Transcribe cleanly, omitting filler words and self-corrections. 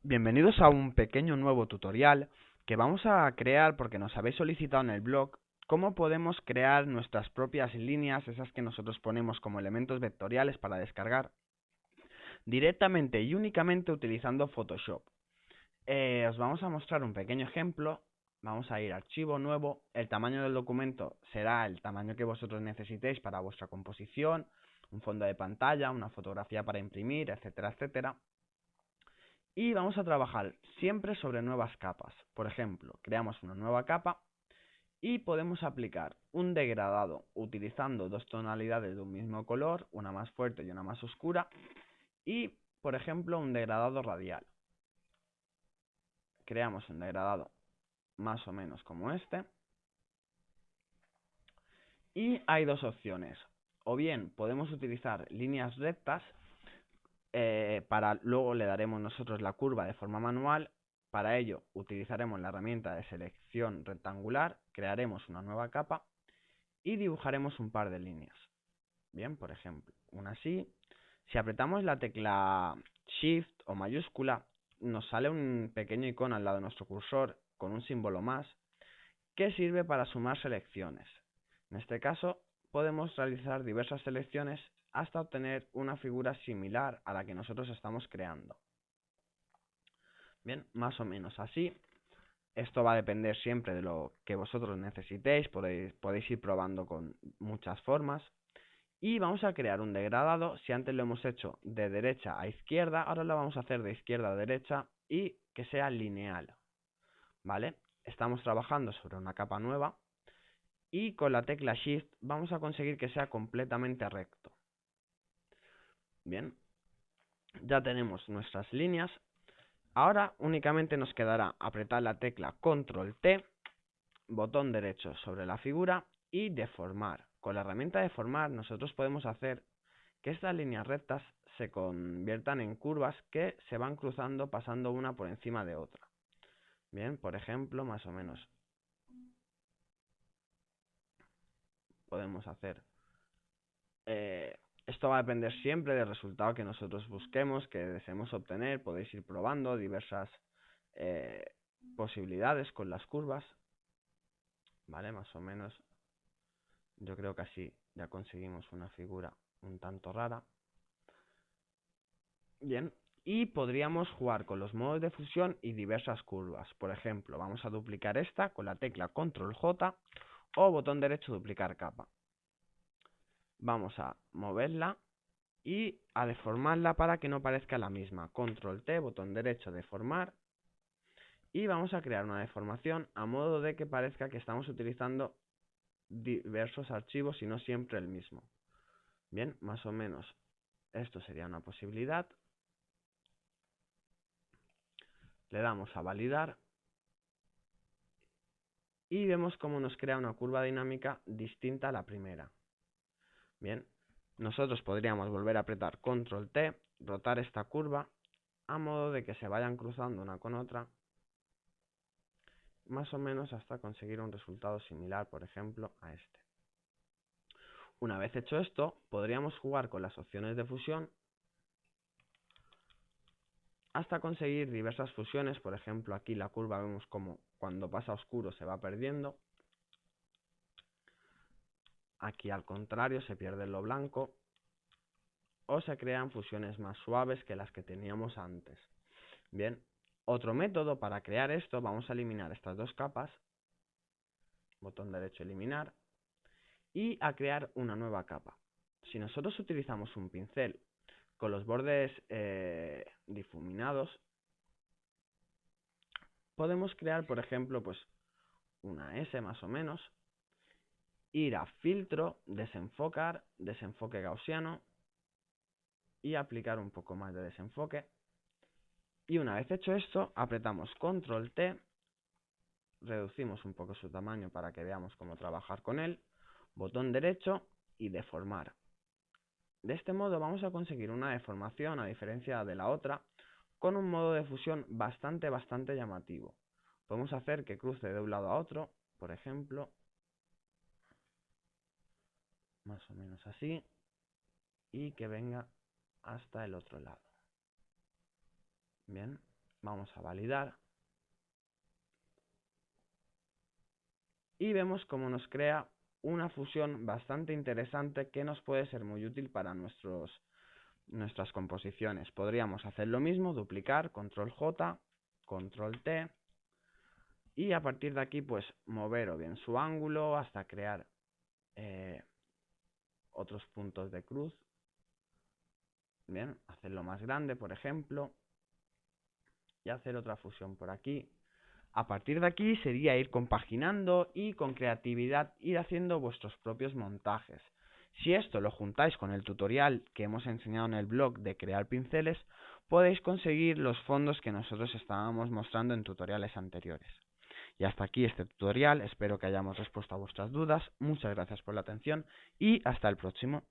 Bienvenidos a un pequeño nuevo tutorial que vamos a crear porque nos habéis solicitado en el blog cómo podemos crear nuestras propias líneas, esas que nosotros ponemos como elementos vectoriales para descargar, directamente y únicamente utilizando Photoshop. Os vamos a mostrar un pequeño ejemplo. Vamos a ir a archivo nuevo, el tamaño del documento será el tamaño que vosotros necesitéis para vuestra composición, un fondo de pantalla, una fotografía para imprimir, etcétera, etcétera. Y vamos a trabajar siempre sobre nuevas capas. Por ejemplo, creamos una nueva capa y podemos aplicar un degradado utilizando dos tonalidades de un mismo color, una más fuerte y una más oscura, y, por ejemplo, un degradado radial. Creamos un degradado más o menos como este. Y hay dos opciones. O bien podemos utilizar líneas rectas, luego le daremos nosotros la curva de forma manual. Para ello utilizaremos la herramienta de selección rectangular, crearemos una nueva capa y dibujaremos un par de líneas. Bien, por ejemplo, una así. Si apretamos la tecla Shift o mayúscula, nos sale un pequeño icono al lado de nuestro cursor con un símbolo más que sirve para sumar selecciones. En este caso, podemos realizar diversas selecciones hasta obtener una figura similar a la que nosotros estamos creando. Bien, más o menos así. Esto va a depender siempre de lo que vosotros necesitéis, podéis ir probando con muchas formas. Y vamos a crear un degradado. Si antes lo hemos hecho de derecha a izquierda, ahora lo vamos a hacer de izquierda a derecha y que sea lineal. ¿Vale? Estamos trabajando sobre una capa nueva y con la tecla Shift vamos a conseguir que sea completamente recto. Bien, ya tenemos nuestras líneas. Ahora únicamente nos quedará apretar la tecla Control T, botón derecho sobre la figura y deformar. Con la herramienta deformar nosotros podemos hacer que estas líneas rectas se conviertan en curvas que se van cruzando pasando una por encima de otra. Bien, por ejemplo, más o menos podemos hacer. Esto va a depender siempre del resultado que nosotros busquemos, que deseemos obtener. Podéis ir probando diversas posibilidades con las curvas. Vale, más o menos. Yo creo que así ya conseguimos una figura un tanto rara. Bien, y podríamos jugar con los modos de fusión y diversas curvas. Por ejemplo, vamos a duplicar esta con la tecla Control J o botón derecho duplicar capa. Vamos a moverla y a deformarla para que no parezca la misma. Control T, botón derecho deformar. Y vamos a crear una deformación a modo de que parezca que estamos utilizando diversos archivos y no siempre el mismo. Bien, más o menos esto sería una posibilidad. Le damos a validar y vemos cómo nos crea una curva dinámica distinta a la primera. Bien, nosotros podríamos volver a apretar Control T, rotar esta curva a modo de que se vayan cruzando una con otra, más o menos hasta conseguir un resultado similar, por ejemplo, a este. Una vez hecho esto, podríamos jugar con las opciones de fusión hasta conseguir diversas fusiones. Por ejemplo, aquí la curva vemos como cuando pasa a oscuro se va perdiendo. Aquí al contrario se pierde lo blanco. O se crean fusiones más suaves que las que teníamos antes. Bien, otro método para crear esto, vamos a eliminar estas dos capas. Botón derecho eliminar. Y a crear una nueva capa. Si nosotros utilizamos un pincel con los bordes difuminados, podemos crear, por ejemplo, pues una S más o menos, ir a filtro, desenfocar, desenfoque gaussiano y aplicar un poco más de desenfoque. Y una vez hecho esto, apretamos Control T, reducimos un poco su tamaño para que veamos cómo trabajar con él, botón derecho y deformar. De este modo vamos a conseguir una deformación a diferencia de la otra, con un modo de fusión bastante llamativo. Podemos hacer que cruce de un lado a otro, por ejemplo, más o menos así, y que venga hasta el otro lado. Bien, Vamos a validar. Y vemos cómo nos crea una fusión bastante interesante que nos puede ser muy útil para nuestras composiciones. Podríamos hacer lo mismo, duplicar, control J, control T, y a partir de aquí pues mover o bien su ángulo hasta crear otros puntos de cruz. Bien, hacerlo más grande, por ejemplo, y hacer otra fusión por aquí. A partir de aquí sería ir compaginando y con creatividad ir haciendo vuestros propios montajes. Si esto lo juntáis con el tutorial que hemos enseñado en el blog de crear pinceles, podéis conseguir los fondos que nosotros estábamos mostrando en tutoriales anteriores. Y hasta aquí este tutorial, espero que hayamos respuesto a vuestras dudas, muchas gracias por la atención y hasta el próximo.